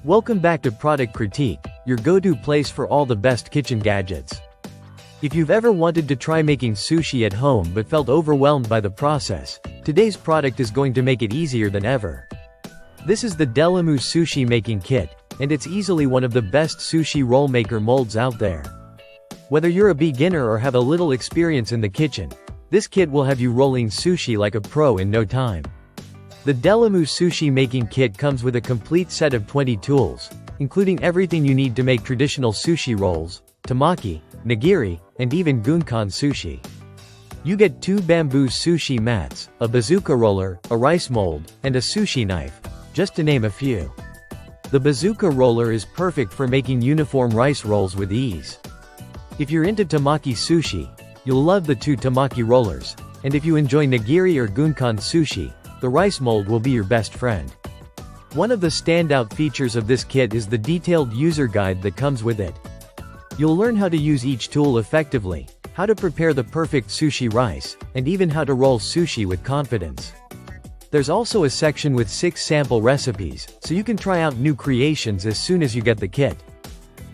Welcome back to Product Critique, your go-to place for all the best kitchen gadgets. If you've ever wanted to try making sushi at home but felt overwhelmed by the process, today's product is going to make it easier than ever. This is the Delamu Sushi Making Kit, and it's easily one of the best sushi roll maker molds out there. Whether you're a beginner or have a little experience in the kitchen, this kit will have you rolling sushi like a pro in no time. The Delamu Sushi Making Kit comes with a complete set of 20 tools, including everything you need to make traditional sushi rolls, tamaki, nigiri, and even gunkan sushi. You get 2 bamboo sushi mats, a bazooka roller, a rice mold, and a sushi knife, just to name a few. The bazooka roller is perfect for making uniform rice rolls with ease. If you're into tamaki sushi, you'll love the 2 tamaki rollers, and if you enjoy nigiri or gunkan sushi, the rice mold will be your best friend. One of the standout features of this kit is the detailed user guide that comes with it. You'll learn how to use each tool effectively, how to prepare the perfect sushi rice, and even how to roll sushi with confidence. There's also a section with 6 sample recipes, so you can try out new creations as soon as you get the kit.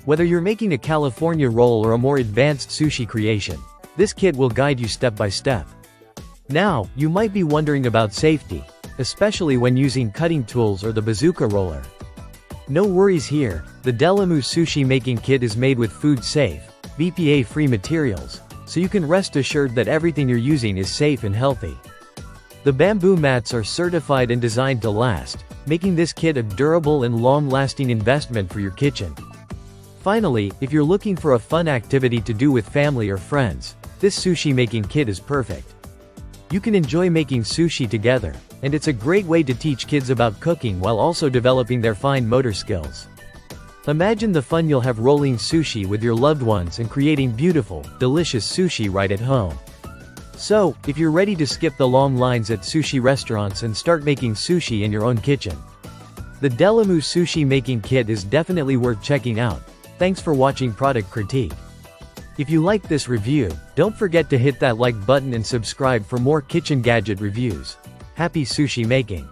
Whether you're making a California roll or a more advanced sushi creation, this kit will guide you step by step. Now, you might be wondering about safety, especially when using cutting tools or the bazooka roller. No worries here, the Delamu Sushi Making Kit is made with food-safe, BPA-free materials, so you can rest assured that everything you're using is safe and healthy. The bamboo mats are certified and designed to last, making this kit a durable and long-lasting investment for your kitchen. Finally, if you're looking for a fun activity to do with family or friends, this sushi making kit is perfect. You can enjoy making sushi together, and it's a great way to teach kids about cooking while also developing their fine motor skills. Imagine the fun you'll have rolling sushi with your loved ones and creating beautiful, delicious sushi right at home. So, if you're ready to skip the long lines at sushi restaurants and start making sushi in your own kitchen, the Delamu Sushi Making Kit is definitely worth checking out. Thanks for watching Product Critique. If you liked this review, don't forget to hit that like button and subscribe for more kitchen gadget reviews. Happy sushi making!